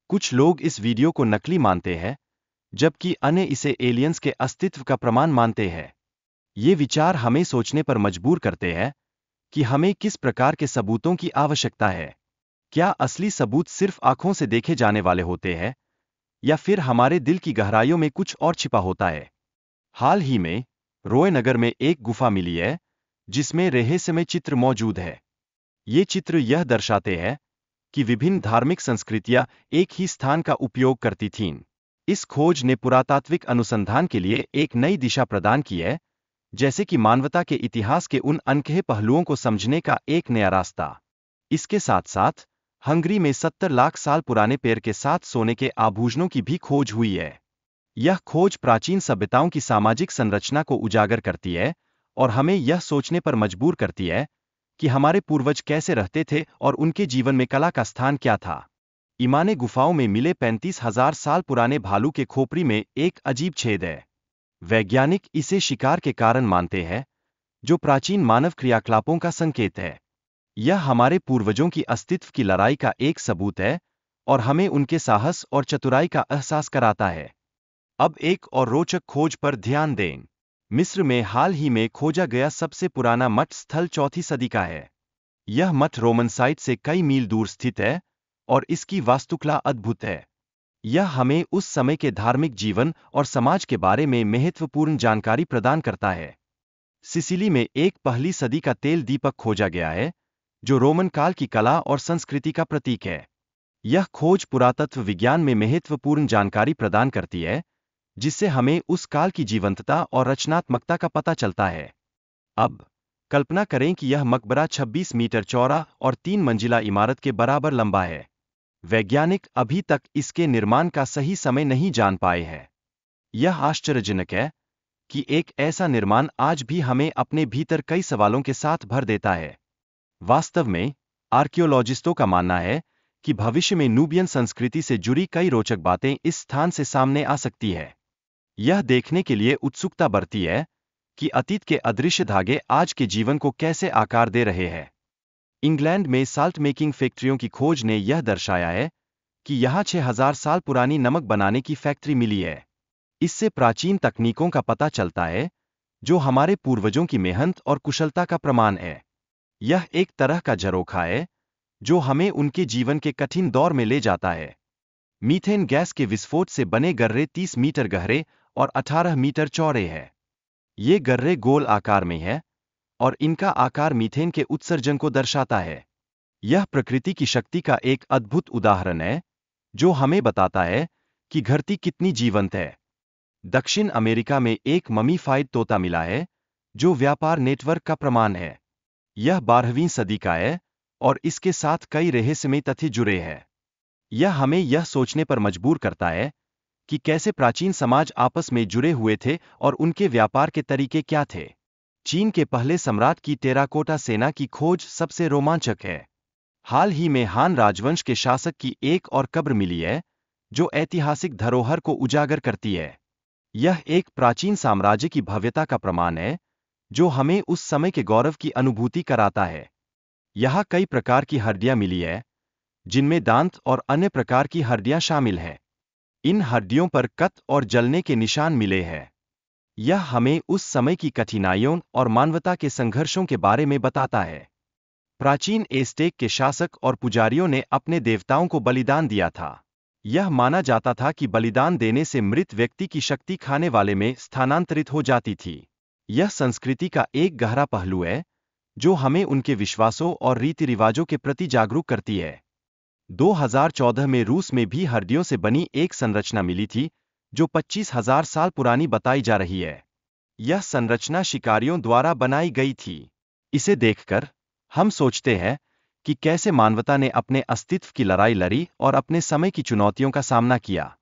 कुछ लोग इस वीडियो को नकली मानते हैं, जबकि अन्य इसे एलियंस के अस्तित्व का प्रमाण मानते हैं। ये विचार हमें सोचने पर मजबूर करते हैं कि हमें किस प्रकार के सबूतों की आवश्यकता है। क्या असली सबूत सिर्फ आंखों से देखे जाने वाले होते हैं, या फिर हमारे दिल की गहराइयों में कुछ और छिपा होता है? हाल ही में रोय नगर में एक गुफा मिली है, जिसमें रहस्यमय चित्र मौजूद है। ये चित्र यह दर्शाते हैं कि विभिन्न धार्मिक संस्कृतियां एक ही स्थान का उपयोग करती थीं। इस खोज ने पुरातात्विक अनुसंधान के लिए एक नई दिशा प्रदान की है, जैसे कि मानवता के इतिहास के उन अनकहे पहलुओं को समझने का एक नया रास्ता। इसके साथ साथ हंगरी में 70 लाख साल पुराने पेड़ के साथ सोने के आभूषणों की भी खोज हुई है। यह खोज प्राचीन सभ्यताओं की सामाजिक संरचना को उजागर करती है और हमें यह सोचने पर मजबूर करती है कि हमारे पूर्वज कैसे रहते थे और उनके जीवन में कला का स्थान क्या था। इमाने गुफाओं में मिले 35,000 साल पुराने भालू के खोपड़ी में एक अजीब छेद है। वैज्ञानिक इसे शिकार के कारण मानते हैं, जो प्राचीन मानव क्रियाकलापों का संकेत है। यह हमारे पूर्वजों की अस्तित्व की लड़ाई का एक सबूत है और हमें उनके साहस और चतुराई का एहसास कराता है। अब एक और रोचक खोज पर ध्यान दें। मिस्र में हाल ही में खोजा गया सबसे पुराना मठ स्थल 4वीं सदी का है। यह मठ रोमन साइट से कई मील दूर स्थित है और इसकी वास्तुकला अद्भुत है। यह हमें उस समय के धार्मिक जीवन और समाज के बारे में महत्वपूर्ण जानकारी प्रदान करता है। सिसिली में एक पहली सदी का तेल दीपक खोजा गया है, जो रोमन काल की कला और संस्कृति का प्रतीक है। यह खोज पुरातत्व विज्ञान में महत्वपूर्ण जानकारी प्रदान करती है, जिससे हमें उस काल की जीवंतता और रचनात्मकता का पता चलता है। अब कल्पना करें कि यह मकबरा 26 मीटर चौड़ा और 3 मंजिला इमारत के बराबर लंबा है। वैज्ञानिक अभी तक इसके निर्माण का सही समय नहीं जान पाए हैं। यह आश्चर्यजनक है कि एक ऐसा निर्माण आज भी हमें अपने भीतर कई सवालों के साथ भर देता है। वास्तव में आर्कियोलॉजिस्टों का मानना है कि भविष्य में नूबियन संस्कृति से जुड़ी कई रोचक बातें इस स्थान से सामने आ सकती है। यह देखने के लिए उत्सुकता बढ़ती है कि अतीत के अदृश्य धागे आज के जीवन को कैसे आकार दे रहे हैं। इंग्लैंड में साल्ट मेकिंग फैक्ट्रियों की खोज ने यह दर्शाया है कि यहाँ 6000 साल पुरानी नमक बनाने की फैक्ट्री मिली है। इससे प्राचीन तकनीकों का पता चलता है, जो हमारे पूर्वजों की मेहनत और कुशलता का प्रमाण है। यह एक तरह का झरोखा है, जो हमें उनके जीवन के कठिन दौर में ले जाता है। मीथेन गैस के विस्फोट से बने गर्रे 30 मीटर गहरे और 18 मीटर चौड़े हैं। ये गर्रे गोल आकार में है और इनका आकार मीथेन के उत्सर्जन को दर्शाता है। यह प्रकृति की शक्ति का एक अद्भुत उदाहरण है, जो हमें बताता है कि धरती कितनी जीवंत है। दक्षिण अमेरिका में एक ममीफाइड तोता मिला है, जो व्यापार नेटवर्क का प्रमाण है। यह 12वीं सदी का है और इसके साथ कई रहस्यमय तथ्य जुड़े हैं। यह हमें यह सोचने पर मजबूर करता है कि कैसे प्राचीन समाज आपस में जुड़े हुए थे और उनके व्यापार के तरीके क्या थे। चीन के पहले सम्राट की टेराकोटा सेना की खोज सबसे रोमांचक है। हाल ही में हान राजवंश के शासक की एक और कब्र मिली है, जो ऐतिहासिक धरोहर को उजागर करती है। यह एक प्राचीन साम्राज्य की भव्यता का प्रमाण है, जो हमें उस समय के गौरव की अनुभूति कराता है। यहाँ कई प्रकार की हड्डियां मिली है, जिनमें दांत और अन्य प्रकार की हड्डियां शामिल हैं। इन हड्डियों पर कट और जलने के निशान मिले हैं। यह हमें उस समय की कठिनाइयों और मानवता के संघर्षों के बारे में बताता है। प्राचीन एज़टेक के शासक और पुजारियों ने अपने देवताओं को बलिदान दिया था। यह माना जाता था कि बलिदान देने से मृत व्यक्ति की शक्ति खाने वाले में स्थानांतरित हो जाती थी। यह संस्कृति का एक गहरा पहलू है, जो हमें उनके विश्वासों और रीति रिवाजों के प्रति जागरूक करती है। 2014 में रूस में भी हड्डियों से बनी एक संरचना मिली थी, जो 25,000 साल पुरानी बताई जा रही है। यह संरचना शिकारियों द्वारा बनाई गई थी। इसे देखकर हम सोचते हैं कि कैसे मानवता ने अपने अस्तित्व की लड़ाई लड़ी और अपने समय की चुनौतियों का सामना किया।